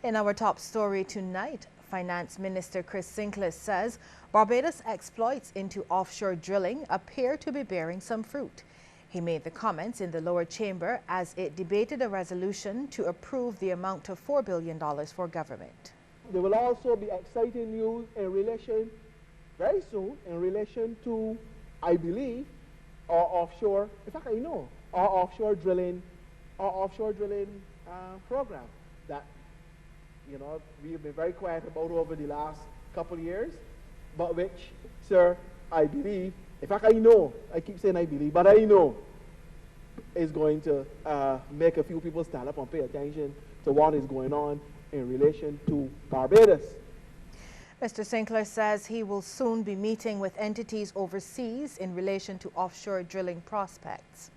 In our top story tonight, Finance Minister Chris Sinclair says Barbados' exploits into offshore drilling appear to be bearing some fruit. He made the comments in the lower chamber as it debated a resolution to approve the amount of $4 billion for government. There will also be exciting news in relation, very soon, in relation to, I believe, our offshore, in fact I know, our offshore drilling program that, you know, we've been very quiet about over the last couple of years, but which, sir, I believe, in fact I know, I keep saying I believe, but I know is going to make a few people stand up and pay attention to what is going on in relation to Barbados. Mr. Sinclair says he will soon be meeting with entities overseas in relation to offshore drilling prospects.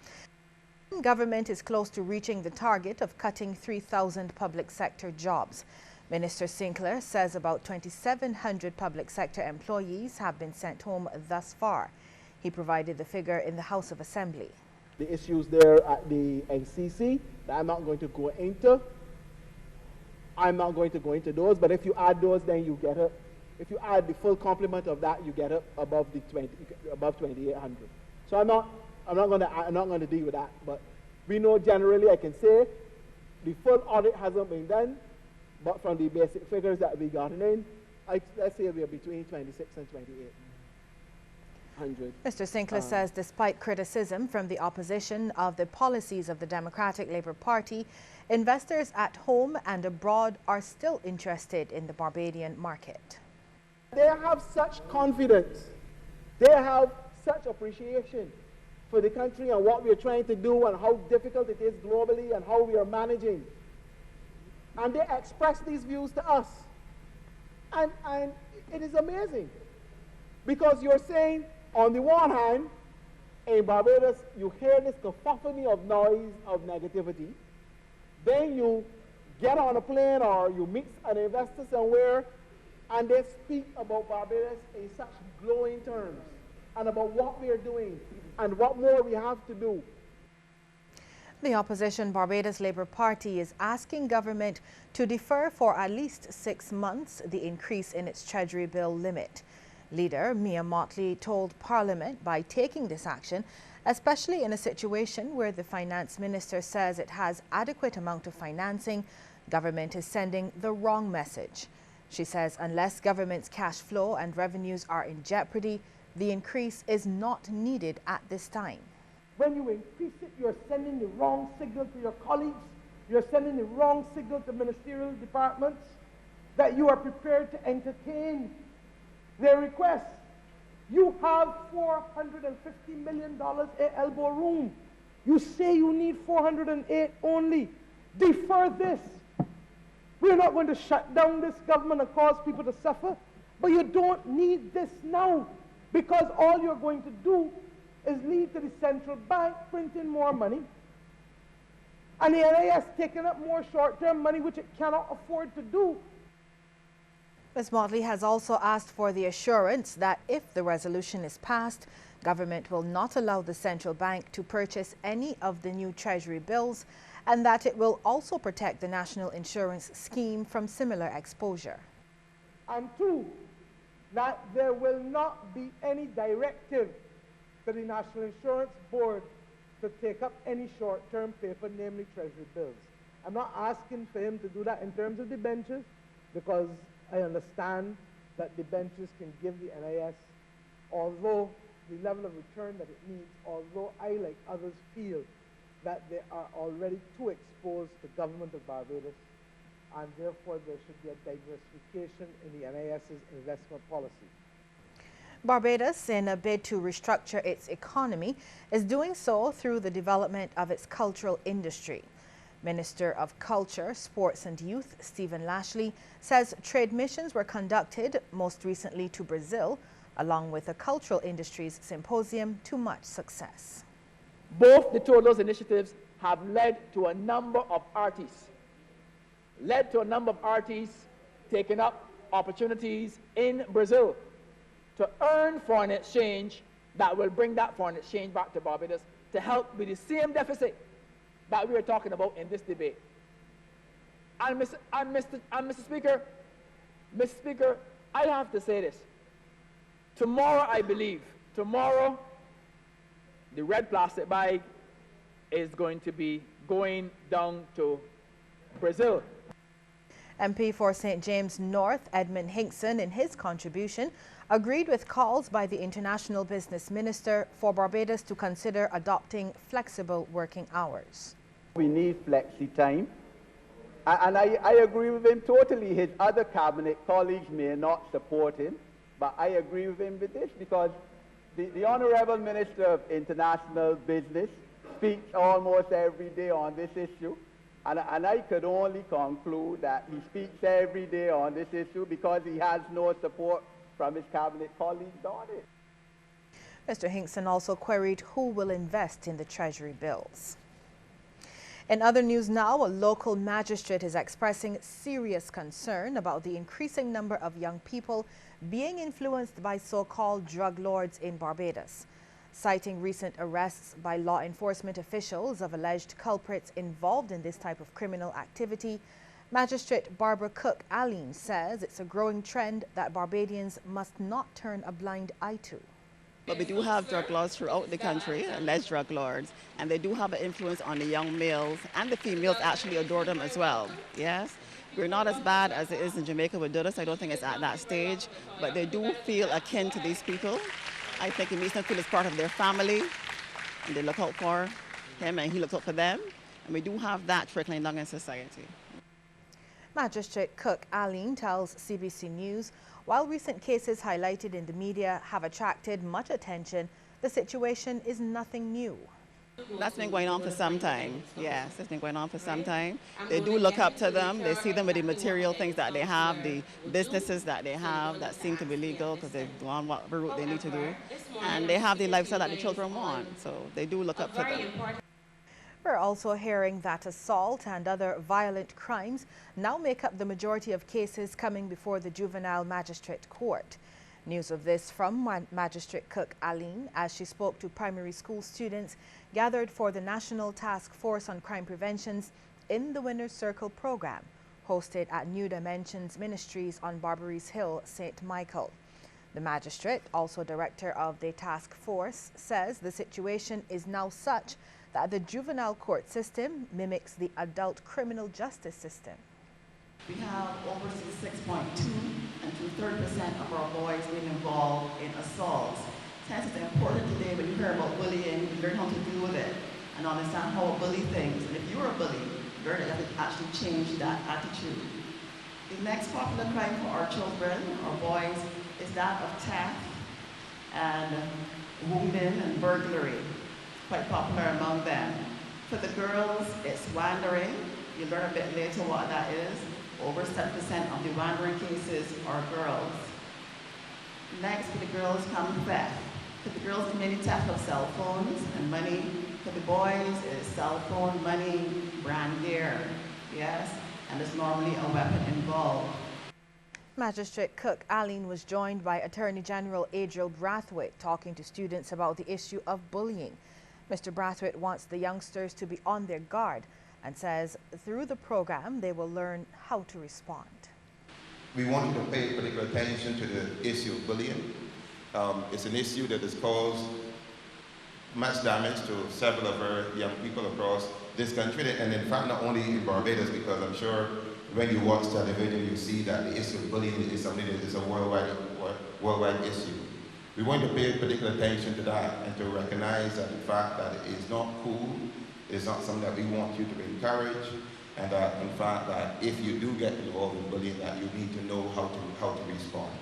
Government is close to reaching the target of cutting 3,000 public sector jobs. Minister Sinclair says about 2,700 public sector employees have been sent home thus far. He provided the figure in the House of Assembly. The issues there at the NCC that I'm not going to go into. I'm not going to go into those, but if you add those, then you get it. If you add the full complement of that, you get it above the 2,800. So I'm not going to deal with that. But we know generally, I can say, the full audit hasn't been done, but from the basic figures that we gotten in, let's say we're between 26 and 2,800. Mr. Sinclair says despite criticism from the opposition of the policies of the Democratic Labour Party, investors at home and abroad are still interested in the Barbadian market. They have such confidence. They have such appreciation for the country and what we are trying to do and how difficult it is globally and how we are managing. And they express these views to us. And it is amazing. Because you're saying, on the one hand, in Barbados, you hear this cacophony of noise, of negativity. Then you get on a plane or you meet an investor somewhere and they speak about Barbados in such glowing terms and about what we are doing and what more we have to do. The opposition Barbados Labour Party is asking government to defer for at least 6 months the increase in its Treasury bill limit. Leader Mia Mottley told Parliament by taking this action, especially in a situation where the Finance Minister says it has adequate amount of financing, government is sending the wrong message. She says unless government's cash flow and revenues are in jeopardy, the increase is not needed at this time. When you increase it, you're sending the wrong signal to your colleagues, you're sending the wrong signal to ministerial departments that you are prepared to entertain their requests. You have $450 million in elbow room. You say you need 408 only. Defer this. We're not going to shut down this government and cause people to suffer, but you don't need this now because all you're going to do is leave to the central bank printing more money and the NIS taking up more short-term money which it cannot afford to do. Ms. Mottley has also asked for the assurance that if the resolution is passed, government will not allow the central bank to purchase any of the new Treasury bills and that it will also protect the National Insurance Scheme from similar exposure. And two, that there will not be any directive to the National Insurance Board to take up any short-term paper, namely Treasury bills. I'm not asking for him to do that in terms of debentures because I understand that debentures can give the NIS, although the level of return that it needs, although I, like others, feel that they are already too exposed to government of Barbados, and therefore there should be a diversification in the NIS's investment policy. Barbados, in a bid to restructure its economy, is doing so through the development of its cultural industry. Minister of Culture, Sports and Youth, Stephen Lashley, says trade missions were conducted, most recently to Brazil, along with a cultural industries symposium to much success. Both the two of those initiatives have led to a number of artists, taking up opportunities in Brazil to earn foreign exchange that will bring that foreign exchange back to Barbados to help with the same deficit that we are talking about in this debate. And Mr. Speaker, I have to say this. Tomorrow, I believe, tomorrow, the red plastic bag is going to be going down to Brazil. MP for St. James North, Edmund Hinkson, in his contribution, agreed with calls by the International Business Minister for Barbados to consider adopting flexible working hours. We need flexi time. And I agree with him totally. His other cabinet colleagues may not support him, but I agree with him with this because the Honorable Minister of International Business speaks almost every day on this issue. And I could only conclude that he speaks every day on this issue because he has no support from his cabinet colleagues on it. Mr. Hinkson also queried who will invest in the Treasury bills. In other news now, a local magistrate is expressing serious concern about the increasing number of young people being influenced by so-called drug lords in Barbados. Citing recent arrests by law enforcement officials of alleged culprits involved in this type of criminal activity, Magistrate Barbara Cook-Allen says it's a growing trend that Barbadians must not turn a blind eye to. But we do have drug lords throughout the country, alleged drug lords, and they do have an influence on the young males, and the females actually adore them as well, yes? We're not as bad as it is in Jamaica with Dudus. I don't think it's at that stage, but they do feel akin to these people. I think it makes them feel as part of their family, and they look out for him and he looks out for them, and we do have that trickling down in society. Magistrate Cook-Allen tells CBC News, while recent cases highlighted in the media have attracted much attention, the situation is nothing new. That's been going on for some time. Yes, it's been going on for some time. They do look up to them. They see them with the material things that they have, the businesses that they have that seem to be legal because they've gone whatever route they need to do. And they have the lifestyle that the children want. So they do look up to them. We're also hearing that assault and other violent crimes now make up the majority of cases coming before the Juvenile Magistrate Court. News of this from Magistrate Cook-Allen as she spoke to primary school students gathered for the National Task Force on Crime Prevention's In the Winner's Circle program, hosted at New Dimensions Ministries on Barbaries Hill, St. Michael. The magistrate, also director of the task force, says the situation is now such that the juvenile court system mimics the adult criminal justice system. We have over 6.2 and 2/3% of our boys being involved in assaults. Hence, it's important today when you hear about bullying, you learn how to deal with it and understand how a bully thinks. And if you're a bully, learn that you have to actually change that attitude. The next popular crime for our children, our boys, is that of theft and wounding and burglary. Quite popular among them. For the girls, it's wandering. You learn a bit later what that is. Over 7% of the wandering cases are girls. Next, for the girls come theft. For the girls, it's mainly theft of cell phones and money. For the boys, it's cell phone, money, brand gear, yes? And there's normally a weapon involved. Magistrate Cook-Allen was joined by Attorney General Adriel Brathwaite talking to students about the issue of bullying. Mr. Brathwaite wants the youngsters to be on their guard and says through the program they will learn how to respond. We want you to pay particular attention to the issue of bullying. It's an issue that has caused much damage to several of our young people across this country, and in fact not only in Barbados, because I'm sure when you watch television you see that the issue of bullying is something that is a worldwide issue. We want to pay particular attention to that and to recognize that the fact that it is not cool, it's not something that we want you to encourage, and that in fact that if you do get involved in bullying, that you need to know how to respond.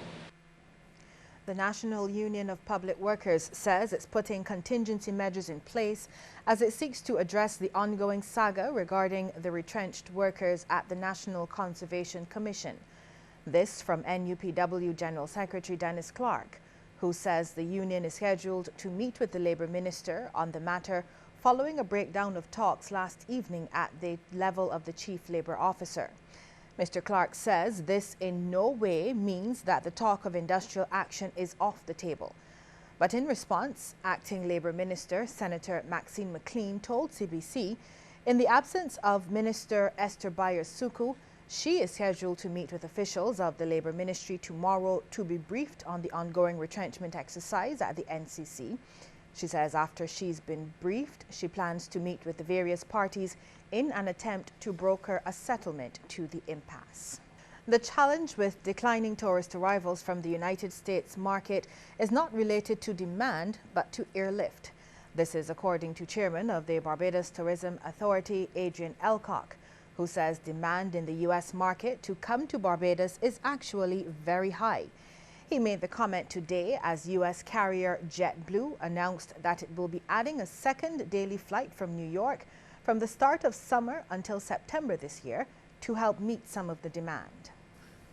The National Union of Public Workers says it's putting contingency measures in place as it seeks to address the ongoing saga regarding the retrenched workers at the National Conservation Commission. This from NUPW General Secretary Dennis Clark, who says the union is scheduled to meet with the Labour Minister on the matter following a breakdown of talks last evening at the level of the Chief Labour Officer. Mr. Clark says this in no way means that the talk of industrial action is off the table. But in response, Acting Labour Minister Senator Maxine McLean told CBC In the absence of Minister Esther Byers-Suku, she is scheduled to meet with officials of the Labour Ministry tomorrow to be briefed on the ongoing retrenchment exercise at the NCC. She says after she's been briefed, she plans to meet with the various parties in an attempt to broker a settlement to the impasse. The challenge with declining tourist arrivals from the United States market is not related to demand, but to airlift. This is according to Chairman of the Barbados Tourism Authority, Adrian Elcock, who says demand in the U.S. market to come to Barbados is actually very high. He made the comment today as U.S. carrier JetBlue announced that it will be adding a second daily flight from New York from the start of summer until September this year to help meet some of the demand.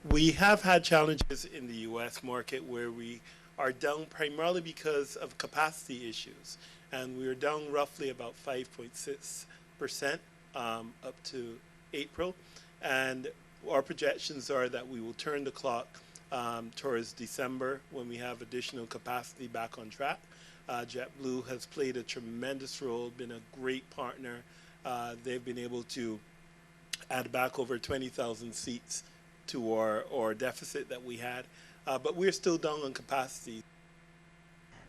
We have had challenges in the U.S. market where we are down primarily because of capacity issues, and we are down roughly about 5.6% up to April, and our projections are that we will turn the clock towards December when we have additional capacity back on track. JetBlue has played a tremendous role, been a great partner. They've been able to add back over 20,000 seats to our deficit that we had, but we're still down on capacity.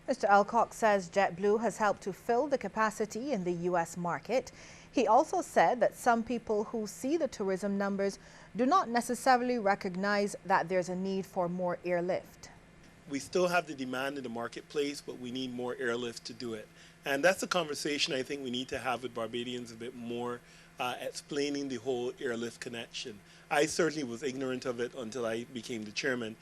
Mr. Elcock says JetBlue has helped to fill the capacity in the U.S. market. He also said that some people who see the tourism numbers do not necessarily recognize that there's a need for more airlift. We still have the demand in the marketplace, but we need more airlift to do it. And that's a conversation I think we need to have with Barbadians a bit more, explaining the whole airlift connection. I certainly was ignorant of it until I became the chairman,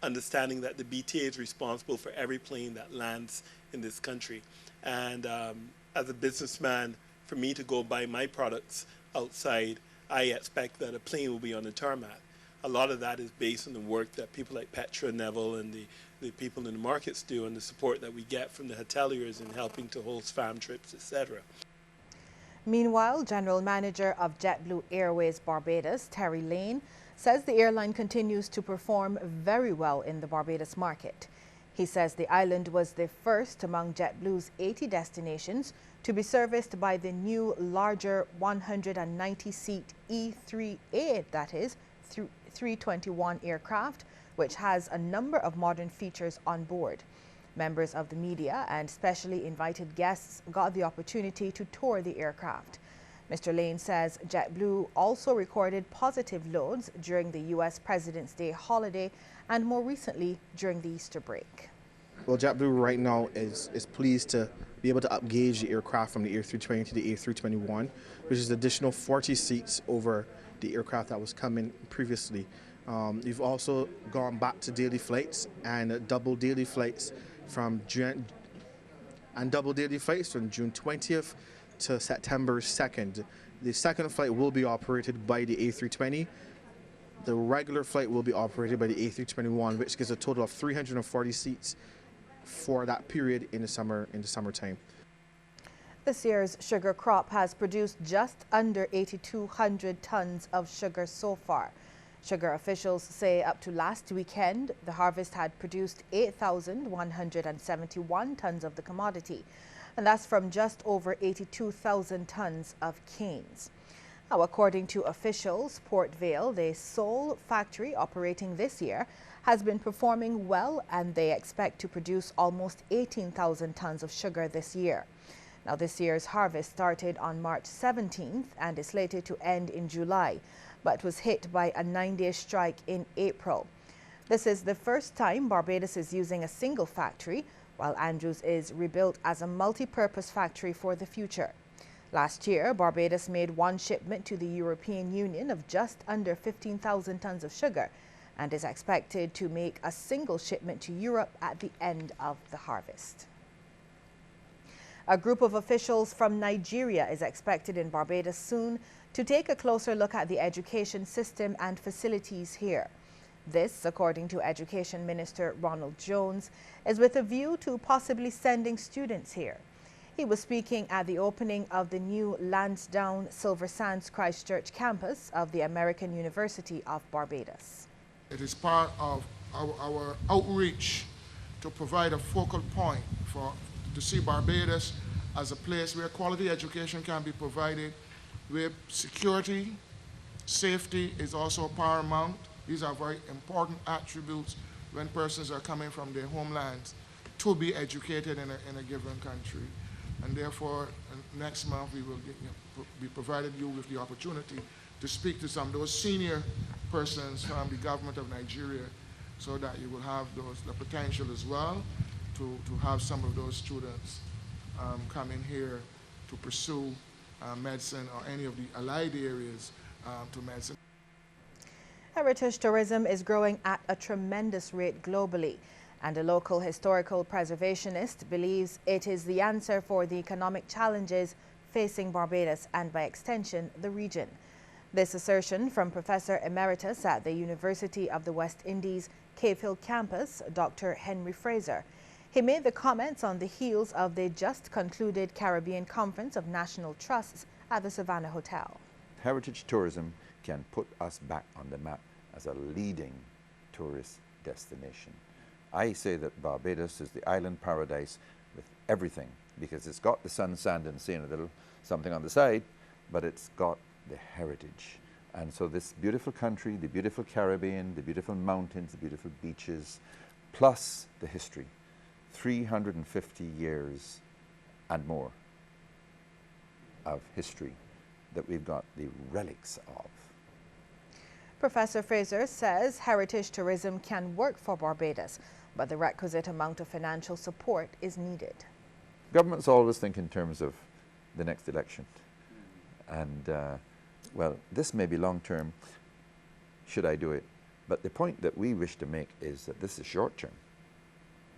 understanding that the BTA is responsible for every plane that lands in this country. And as a businessman, for me to go buy my products outside, I expect that a plane will be on the tarmac. A lot of that is based on the work that people like Petra, Neville, and the people in the markets do, and the support that we get from the hoteliers in helping to host fam trips, etc. Meanwhile, General Manager of JetBlue Airways Barbados, Terry Lane, says the airline continues to perform very well in the Barbados market. He says the island was the first among JetBlue's 80 destinations to be serviced by the new, larger 190-seat E3A, that is, 321 aircraft, which has a number of modern features on board. Members of the media and specially invited guests got the opportunity to tour the aircraft. Mr. Lane says JetBlue also recorded positive loads during the U.S. President's Day holiday and more recently during the Easter break. Well, JetBlue right now is pleased to be able to upgauge the aircraft from the A320 to the A321, which is additional 40 seats over the aircraft that was coming previously. We've also gone back to daily flights and double daily flights from June 20th to September 2nd. The second flight will be operated by the A320. The regular flight will be operated by the A321, which gives a total of 340 seats for that period in the summertime. This year's sugar crop has produced just under 8,200 tons of sugar so far. Sugar officials say up to last weekend, the harvest had produced 8,171 tons of the commodity, and that's from just over 82,000 tons of canes. Now, according to officials, Port Vale, the sole factory operating this year, has been performing well, and they expect to produce almost 18,000 tons of sugar this year. Now, this year's harvest started on March 17th and is slated to end in July, but was hit by a 9-day strike in April. This is the first time Barbados is using a single factory, while Andrews is rebuilt as a multi-purpose factory for the future. Last year, Barbados made one shipment to the European Union of just under 15,000 tons of sugar and is expected to make a single shipment to Europe at the end of the harvest. A group of officials from Nigeria is expected in Barbados soon to take a closer look at the education system and facilities here. This, according to Education Minister Ronald Jones, is with a view to possibly sending students here. He was speaking at the opening of the new Lansdowne Silver Sands Christchurch campus of the American University of Barbados. It is part of our outreach to provide a focal point to see Barbados as a place where quality education can be provided, where security, safety is also paramount. These are very important attributes when persons are coming from their homelands to be educated in a given country. And therefore, next month we will be provided you with the opportunity to speak to some of those senior persons from the government of Nigeria, so that you will have the potential as well to have some of those students come in here to pursue medicine or any of the allied areas to medicine. Heritage tourism is growing at a tremendous rate globally, and a local historical preservationist believes it is the answer for the economic challenges facing Barbados and, by extension, the region. This assertion from Professor Emeritus at the University of the West Indies Cave Hill campus, Dr. Henry Fraser. He made the comments on the heels of the just concluded Caribbean Conference of National Trusts at the Savannah Hotel. Heritage tourism can put us back on the map as a leading tourist destination. I say that Barbados is the island paradise with everything, because it's got the sun, sand and sea and a little something on the side, but it's got the heritage. And so this beautiful country, the beautiful Caribbean, the beautiful mountains, the beautiful beaches, plus the history, 350 years and more of history that we've got the relics of. Professor Fraser says heritage tourism can work for Barbados, but the requisite amount of financial support is needed. Governments always think in terms of the next election. And, well, this may be long-term, should I do it? But the point that we wish to make is that this is short-term.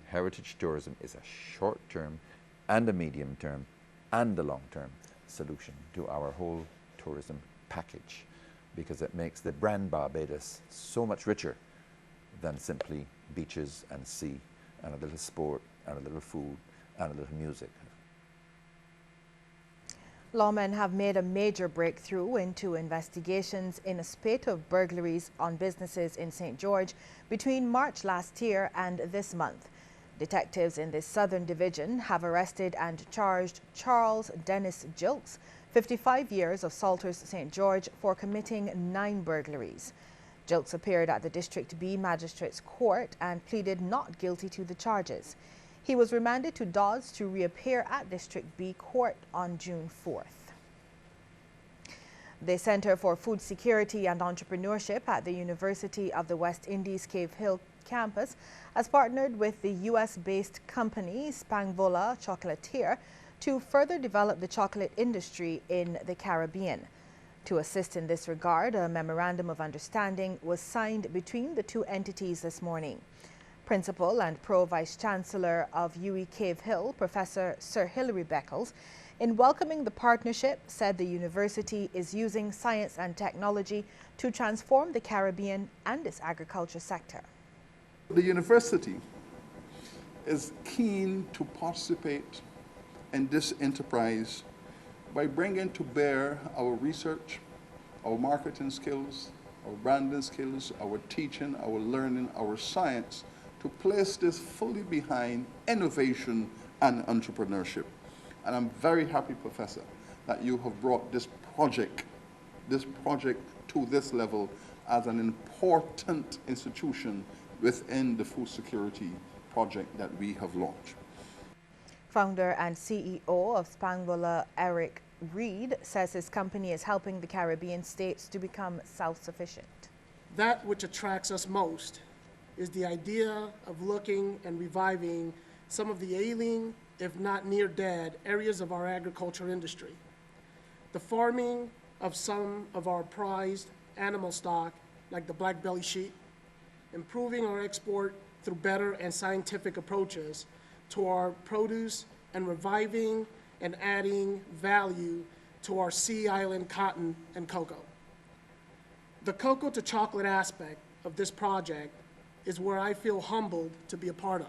Heritage tourism is a short-term and a medium-term and a long-term solution to our whole tourism package, because it makes the brand Barbados so much richer than simply beaches and sea and a little sport and a little food and a little music. Lawmen have made a major breakthrough into investigations in a spate of burglaries on businesses in St. George between March last year and this month. Detectives in the Southern Division have arrested and charged Charles Dennis Jilks, 55 years, of Salters, St. George, for committing 9 burglaries. Jilks appeared at the District B Magistrates Court and pleaded not guilty to the charges. He was remanded to Dawes to reappear at District B Court on June 4th. The Center for Food Security and Entrepreneurship at the University of the West Indies Cave Hill campus has partnered with the US-based company Spangvola Chocolatier to further develop the chocolate industry in the Caribbean. To assist in this regard, a memorandum of understanding was signed between the two entities this morning. Principal and Pro-Vice Chancellor of UWI Cave Hill, Professor Sir Hilary Beckles, in welcoming the partnership, said the university is using science and technology to transform the Caribbean and its agriculture sector. The university is keen to participate in this enterprise by bringing to bear our research, our marketing skills, our branding skills, our teaching, our learning, our science, to place this fully behind innovation and entrepreneurship. And I'm very happy, Professor, that you have brought this project to this level as an important institution within the food security project that we have launched. Founder and CEO of Spangvola, Eric Reed, says his company is helping the Caribbean states to become self-sufficient. That which attracts us most is the idea of looking and reviving some of the ailing, if not near dead, areas of our agriculture industry. The farming of some of our prized animal stock, like the black belly sheep, improving our export through better and scientific approaches to our produce, and reviving and adding value to our sea island cotton and cocoa. The cocoa to chocolate aspect of this project is where I feel humbled to be a part of.